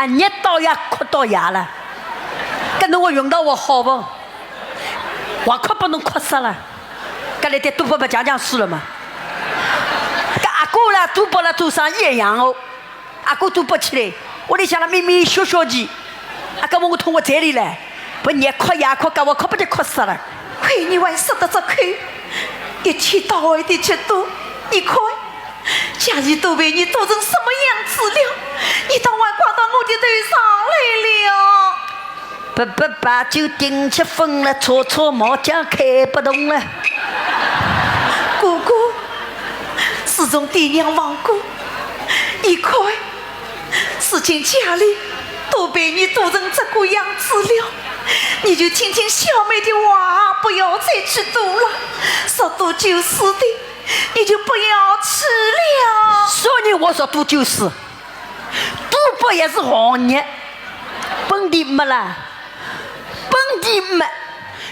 热到呀，哭到呀了。搿侬我用到我好不？我哭把侬哭死了。搿来得多伯伯讲书了嘛？搿阿哥啦，多伯啦做生意一样哦。阿哥多伯起来，我里向了咪咪小小钱，啊，搿我通我嘴里来，不热哭呀哭，搿我哭不就哭死了？亏你还舍得这口，一天到晚的去赌，你看，家里都被你赌成什么样子了？你当晚挂到我的头上来了。不把酒顶起风了，搓搓毛将开不动了。姑姑，自从爹娘亡故，你看，事情家里都被你赌成这个样子了。你就听听小妹的话，不要再去赌了，说赌就是的，你就不要吃了。所以我说赌就是，赌博也是行业，本地没了，本地没，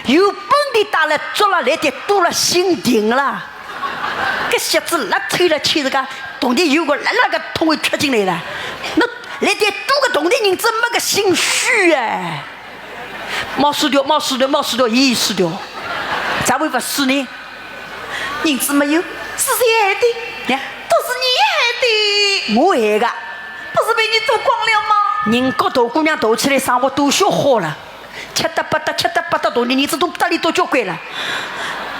有本地打了捉了来的赌了心定了，这小子拉推了去这个洞里有个那个桶会吃进来了，那来的赌个洞里人真没个心虚哎。毛输掉，毛输掉，毛输掉，一输掉，咋会不输呢？银子没有，是谁害的？都是你害的。我害的，不是被你赌光了吗？人家大姑娘斗起来生活都笑好了，吃得不得，吃得不得，大的儿子都打理都交关了，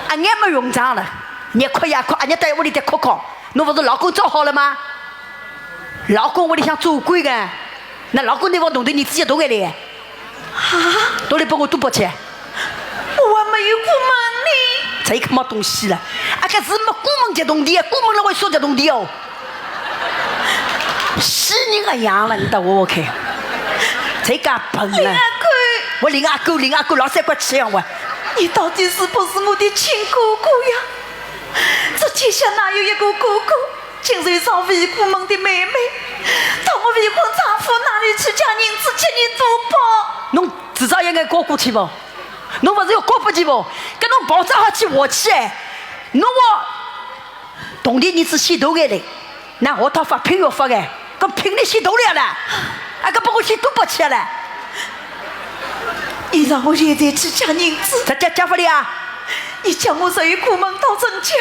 阿娘没用场了，热哭呀哭，阿娘在屋里在哭哭，侬不是老公找好了吗？老公屋里向做官的，那老公那帮懂得你自己懂个来。啊！都来帮我赌博去！我还没有过门呢。这个没东西了，啊，搿是没过门接动地，过门了会说接动地哦。死人个样了，你等我看，这个笨了。我领阿哥，领阿哥老三块钱我。你到底是不是我的亲哥哥呀？这天下哪有一个哥哥竟然上未过门的妹妹？到我未婚丈夫哪里去将银子请你赌博？侬至少应该高过去不？侬不是要高不去不？跟侬保障好去我去哎！侬我同地你是先投个嘞，那我套发拼要发个，搿拼你先投了啦，啊搿帮我先赌博去了。你让我现在去将银子，这家法里啊！你叫我这一过门到郑家，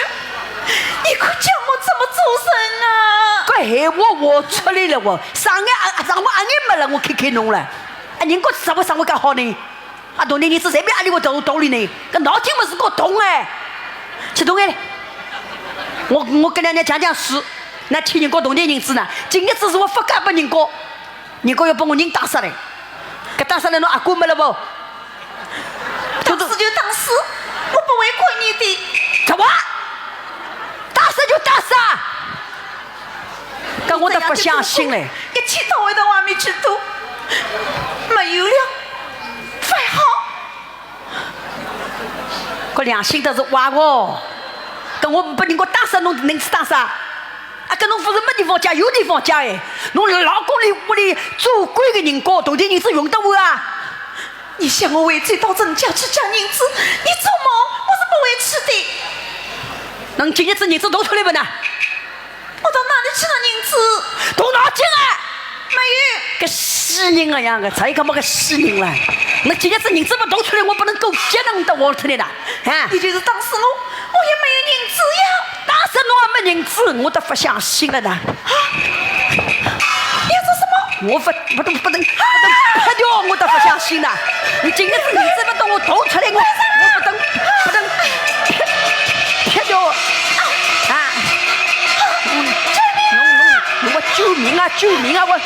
你可叫我怎么做人啊？搿害我出来了我，上我阿眼没了，我开侬了。啊，人家啥会介好呢？啊，同龄人子随便阿里我道理呢？搿脑筋么是搞懂哎，去懂哎！我跟人家讲书，那听人家同龄人子呢？今日子是我发家拨人家，人家要把我人打死来，搿打死来侬阿哥没了不？打死就打死，我不会亏你的。什么？打死就打死啊！搿我都不相信嘞！一天到晚到外面去赌。没有了，还好。搿良心都是坏哦！搿我把人家打死，侬能去打死啊？啊，搿侬不是没地方加，有地方加哎！侬老公里屋里做官的人家，同地人子用得完啊？你想我为罪到郑家去抢银子，你做梦，我是不会吃的。侬今日子银子拿出来不呢？我到哪里去拿银子？动脑筋啊！没有。个死人个样个，才个么个死人了？那今日子银子不拿出来，我不能够接能的往出来的啊！你就是打死我，我也没有银子呀！打死侬也没银子，我都不相信了呢！啊！你要做什么？我不能拍掉，我都不相信了！你今日子银子不等我掏出来，我不能拍掉啊！我救命啊！救命啊！我